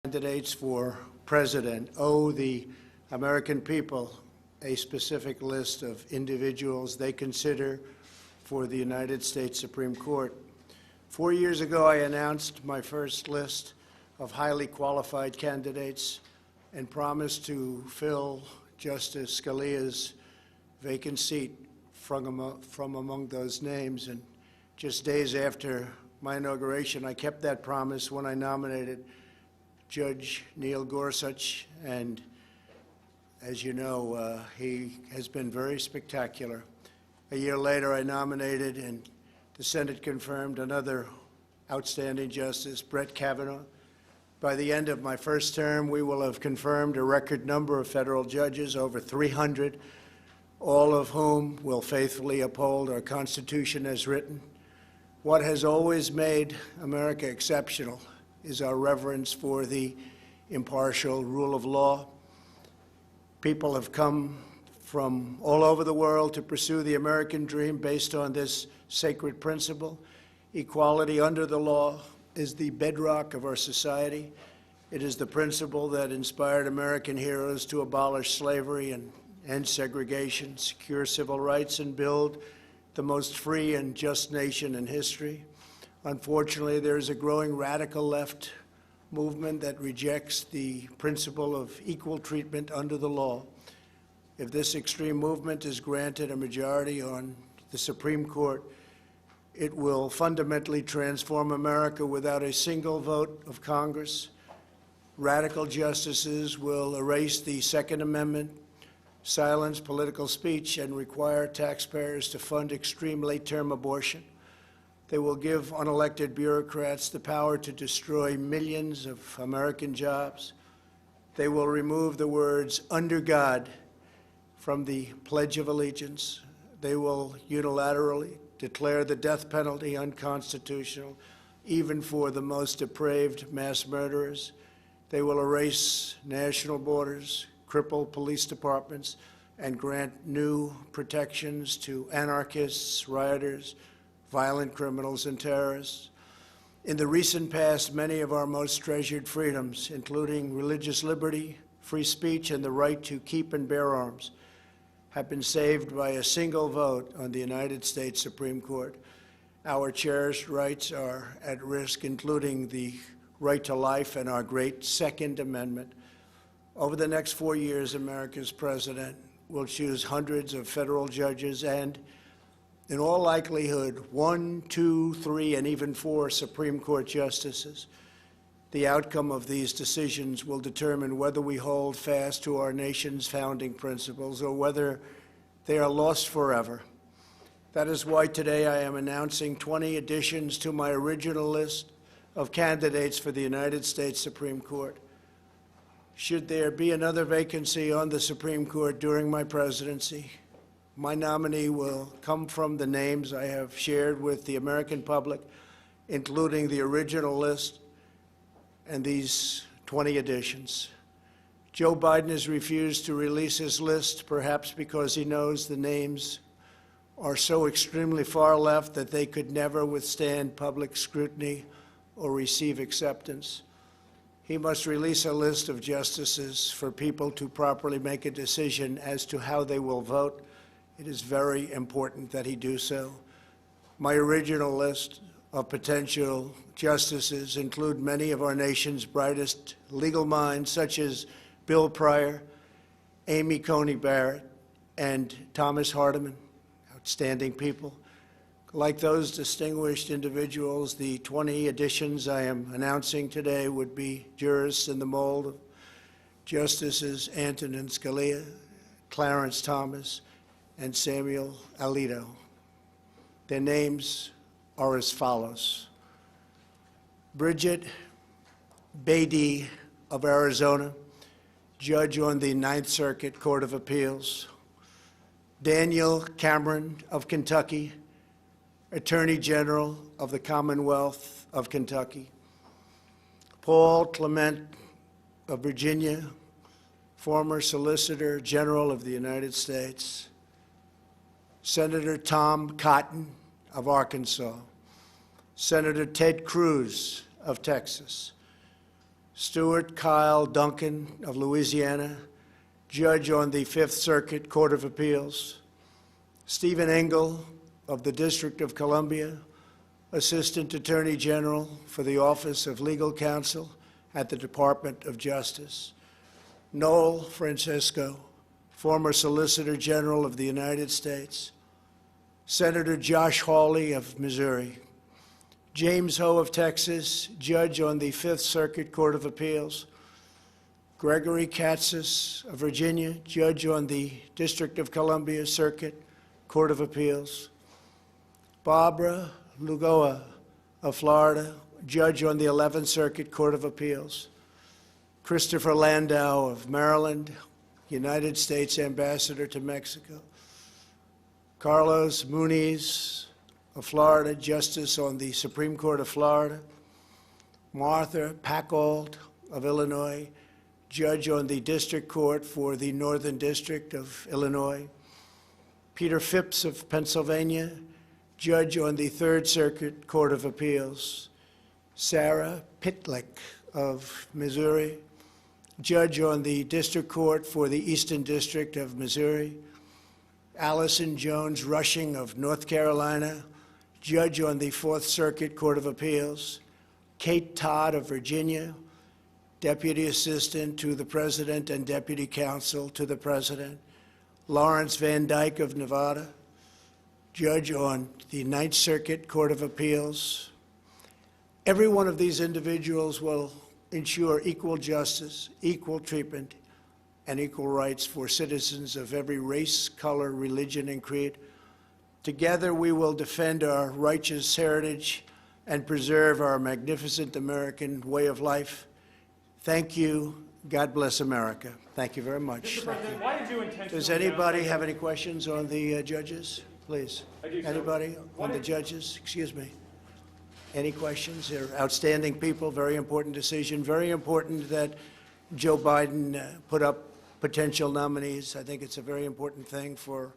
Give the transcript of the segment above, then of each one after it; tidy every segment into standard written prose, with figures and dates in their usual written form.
Candidates for president owe the American people a specific list of individuals they consider for the United States Supreme Court. 4 years ago, I announced my first list of highly qualified candidates and promised to fill Justice Scalia's vacant seat from among those names. And just days after my inauguration, I kept that promise when I nominated Judge Neil Gorsuch, and as you know, he has been very spectacular. A year later, I nominated, and the Senate confirmed, another outstanding justice, Brett Kavanaugh. By the end of my first term, we will have confirmed a record number of federal judges, over 300, all of whom will faithfully uphold our Constitution as written. What has always made America exceptional is our reverence for the impartial rule of law. People have come from all over the world to pursue the American dream based on this sacred principle. Equality under the law is the bedrock of our society. It is the principle that inspired American heroes to abolish slavery and end segregation, secure civil rights, and build the most free and just nation in history. Unfortunately, there is a growing radical left movement that rejects the principle of equal treatment under the law. If this extreme movement is granted a majority on the Supreme Court, it will fundamentally transform America without a single vote of Congress. Radical justices will erase the Second Amendment, silence political speech, and require taxpayers to fund extreme late-term abortion. They will give unelected bureaucrats the power to destroy millions of American jobs. They will remove the words "under God" from the Pledge of Allegiance. They will unilaterally declare the death penalty unconstitutional, even for the most depraved mass murderers. They will erase national borders, cripple police departments, and grant new protections to anarchists, rioters, violent criminals, and terrorists. In the recent past, many of our most treasured freedoms, including religious liberty, free speech, and the right to keep and bear arms, have been saved by a single vote on the United States Supreme Court. Our cherished rights are at risk, including the right to life and our great Second Amendment. Over the next 4 years, America's president will choose hundreds of federal judges and, in all likelihood, 1, 2, 3, and even 4 Supreme Court justices. The outcome of these decisions will determine whether we hold fast to our nation's founding principles or whether they are lost forever. That is why today I am announcing 20 additions to my original list of candidates for the United States Supreme Court. Should there be another vacancy on the Supreme Court during my presidency, my nominee will come from the names I have shared with the American public, including the original list and these 20 additions. Joe Biden has refused to release his list, perhaps because he knows the names are so extremely far left that they could never withstand public scrutiny or receive acceptance. He must release a list of justices for people to properly make a decision as to how they will vote. It is very important that he do so. My original list of potential justices include many of our nation's brightest legal minds, such as Bill Pryor, Amy Coney Barrett, and Thomas Hardiman, outstanding people. Like those distinguished individuals, the 20 additions I am announcing today would be jurists in the mold of Justices Antonin Scalia, Clarence Thomas, and Samuel Alito. Their names are as follows: Bridget Beatty of Arizona, judge on the Ninth Circuit Court of Appeals; Daniel Cameron of Kentucky, Attorney General of the Commonwealth of Kentucky; Paul Clement of Virginia, former Solicitor General of the United States; Senator Tom Cotton of Arkansas; Senator Ted Cruz of Texas; Stuart Kyle Duncan of Louisiana, Judge on the Fifth Circuit Court of Appeals. Stephen Engel of the District of Columbia, Assistant Attorney General for the Office of Legal Counsel at the Department of Justice. Noel Francisco, former Solicitor General of the United States. Senator Josh Hawley of Missouri. James Ho of Texas, Judge on the Fifth Circuit Court of Appeals. Gregory Katsas of Virginia, Judge on the District of Columbia Circuit Court of Appeals. Barbara Lugoa of Florida, Judge on the 11th Circuit Court of Appeals. Christopher Landau of Maryland, United States Ambassador to Mexico. Carlos Muniz of Florida, Justice on the Supreme Court of Florida. Martha Packald of Illinois, Judge on the District Court for the Northern District of Illinois. Peter Phipps of Pennsylvania, Judge on the Third Circuit Court of Appeals. Sarah Pitlick of Missouri, Judge on the District Court for the Eastern District of Missouri. Allison Jones Rushing of North Carolina, Judge on the Fourth Circuit Court of Appeals. Kate Todd of Virginia, Deputy Assistant to the President and Deputy Counsel to the President. Lawrence Van Dyke of Nevada, Judge on the Ninth Circuit Court of Appeals. Every one of these individuals will ensure equal justice, equal treatment, and equal rights for citizens of every race, color, religion, and creed. Together we will defend our righteous heritage and preserve our magnificent American way of life. Thank you. God bless America. Thank you very much. Mr. President, why did you intentionally... Does anybody have any questions on the judges? Please. I do, sir. Anybody on the judges? Excuse me. Any questions? They're outstanding people, very important decision. Very important that Joe Biden put up potential nominees. I think it's a very important thing for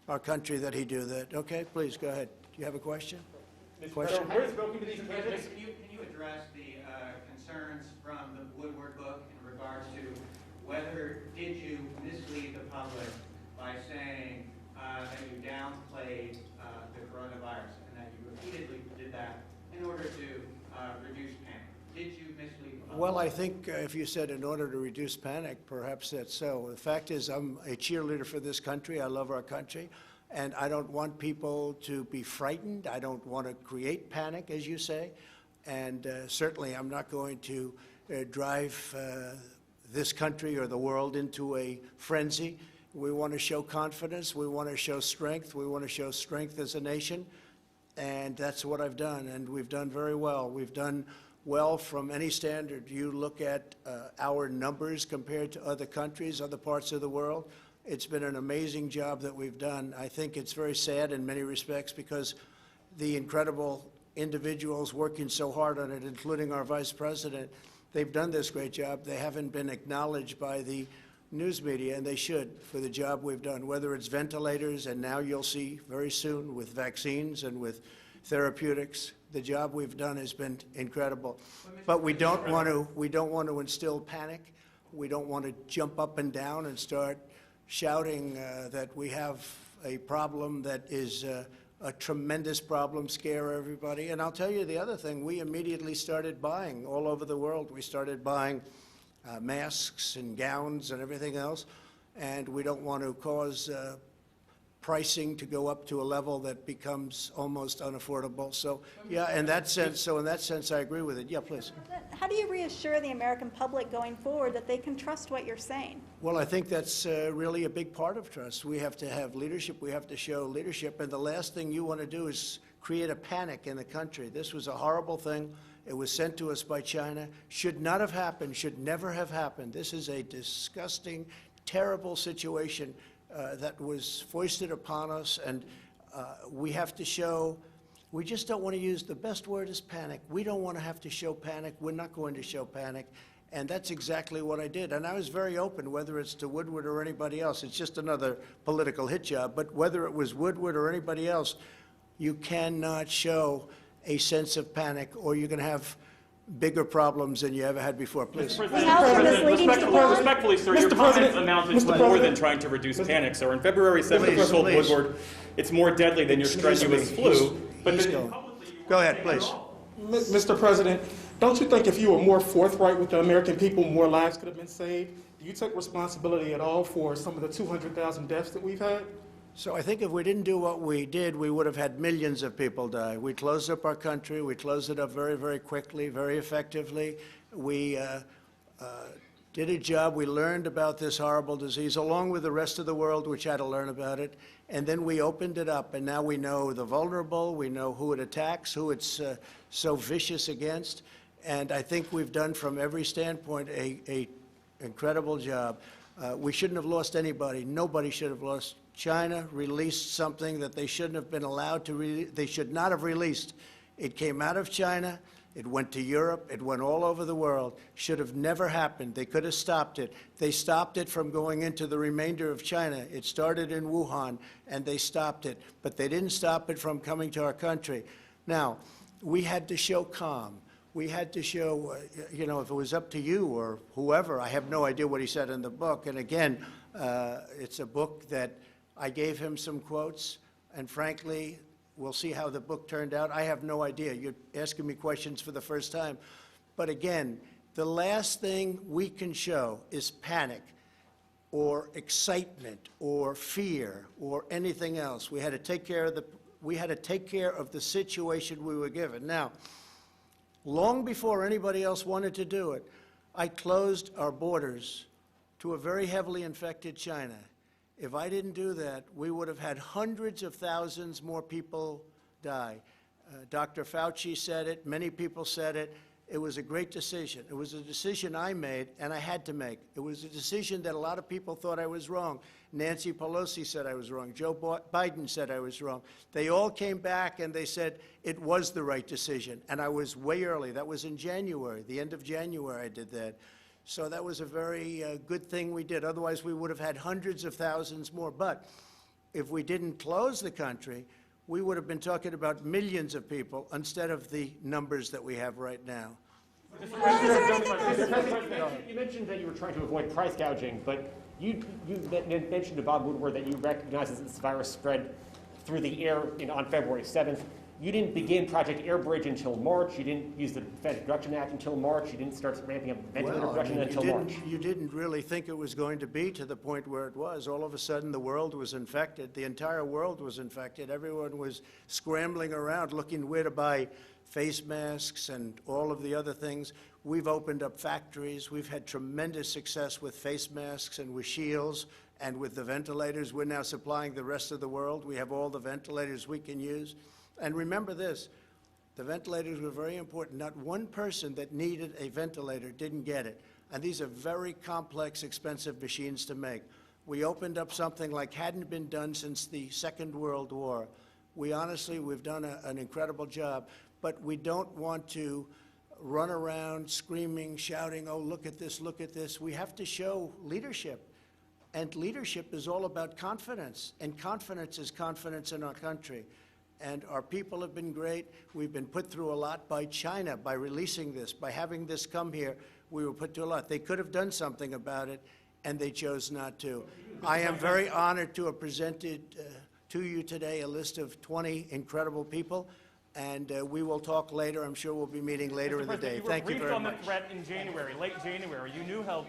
our country that he do that. Okay, please, go ahead. Do you have a question? Question? We're spoken to these candidates. Can you address the concerns from the Woodward book in regards to whether did you mislead the public by saying that you downplayed the coronavirus and that you repeatedly did that in order to reduce panic? Did you mislead the public? Well, I think if you said in order to reduce panic, perhaps that's so. The fact is I'm a cheerleader for this country. I love our country. And I don't want people to be frightened. I don't want to create panic, as you say. And certainly I'm not going to drive this country or the world into a frenzy. We want to show confidence. We want to show strength. We want to show strength as a nation. And that's what I've done. And we've done very well. We've done well from any standard. You look at our numbers compared to other countries, other parts of the world. It's been an amazing job that we've done. I think it's very sad in many respects because the incredible individuals working so hard on it, including our vice president, they've done this great job. They haven't been acknowledged by the news media, and they should, for the job we've done, whether it's ventilators, and now you'll see very soon with vaccines and with therapeutics. The job we've done has been incredible. But we don't want to instill panic. We don't want to jump up and down and start shouting that we have a problem that is a tremendous problem, scare everybody. And I'll tell you the other thing, we immediately started buying all over the world. We started buying masks and gowns and everything else, and we don't want to cause pricing to go up to a level that becomes almost unaffordable. So, yeah, in that sense, I agree with it. Yeah, please. How do you reassure the American public going forward that they can trust what you're saying? Well, I think that's really a big part of trust. We have to have leadership. We have to show leadership. And the last thing you want to do is create a panic in the country. This was a horrible thing. It was sent to us by China. Should not have happened, should never have happened. This is a disgusting, terrible situation that was foisted upon us, and we have to show, we just don't want to use, the best word is panic. We don't want to have to show panic. We're not going to show panic. And that's exactly what I did. And I was very open, whether it's to Woodward or anybody else. It's just another political hit job. But whether it was Woodward or anybody else, you cannot show a sense of panic, or you're going to have bigger problems than you ever had before. Please. How's your misleading Respectfully, sir, your Mr. comments President, amounted Mr. to more President. than trying to reduce panic, sir. On February 7th, you Please, told please. Woodward it's more deadly than your strenuous flu. But He's then going. publicly you Go weren't ahead, saying it please. all. Mr. President, don't you think if you were more forthright with the American people, more lives could have been saved? Do you take responsibility at all for some of the 200,000 deaths that we've had? So I think if we didn't do what we did, we would have had millions of people die. We closed up our country. We closed it up very, very quickly, very effectively. We did a job. We learned about this horrible disease, along with the rest of the world, which had to learn about it. And then we opened it up, and now we know the vulnerable. We know who it attacks, who it's so vicious against. And I think we've done, from every standpoint, a incredible job. We shouldn't have lost anybody. Nobody should have lost. China released something that they shouldn't have been allowed to they should not have released. It came out of China. It went to Europe. It went all over the world. Should have never happened. They could have stopped it. They stopped it from going into the remainder of China. It started in Wuhan, and they stopped it. But they didn't stop it from coming to our country. Now, we had to show calm. We had to show, you know, if it was up to you or whoever, I have no idea what he said in the book. And again, it's a book that I gave him some quotes, and frankly, we'll see how the book turned out. I have no idea. You're asking me questions for the first time. But again, the last thing we can show is panic or excitement or fear or anything else. We had to take care of the situation we were given. Now, long before anybody else wanted to do it, I closed our borders to a very heavily infected China. If I didn't do that, we would have had hundreds of thousands more people die. Dr. Fauci said it. Many people said it. It was a great decision. It was a decision I made, and I had to make. It was a decision that a lot of people thought I was wrong. Nancy Pelosi said I was wrong. Joe Biden said I was wrong. They all came back, and they said it was the right decision, and I was way early. That was in January, the end of January I did that. So that was a very good thing we did. Otherwise, we would have had hundreds of thousands more. But if we didn't close the country, we would have been talking about millions of people instead of the numbers that we have right now. You mentioned that you were trying to avoid price gouging, but you mentioned to Bob Woodward that you recognize that this virus spread through the air on February 7th. You didn't begin Project Airbridge until March. You didn't use the Defense Production Act until March. You didn't start ramping up ventilator production until March. You didn't really think it was going to be to the point where it was. All of a sudden, the world was infected. The entire world was infected. Everyone was scrambling around looking where to buy face masks and all of the other things. We've opened up factories. We've had tremendous success with face masks and with shields and with the ventilators. We're now supplying the rest of the world. We have all the ventilators we can use. And remember this, the ventilators were very important. Not one person that needed a ventilator didn't get it. And these are very complex, expensive machines to make. We opened up something like hadn't been done since the Second World War. We've done an incredible job, but we don't want to run around screaming, shouting, oh, look at this, look at this. We have to show leadership. And leadership is all about confidence. And confidence is confidence in our country. And our people have been great. We've been put through a lot by China, by releasing this, by having this come here. We were put through a lot. They could have done something about it, and they chose not to. I am very honored to have presented to you today a list of 20 incredible people, and we will talk later. I'm sure we'll be meeting later in the day. Thank you very much. You were briefed on the threat in January, late January. You knew how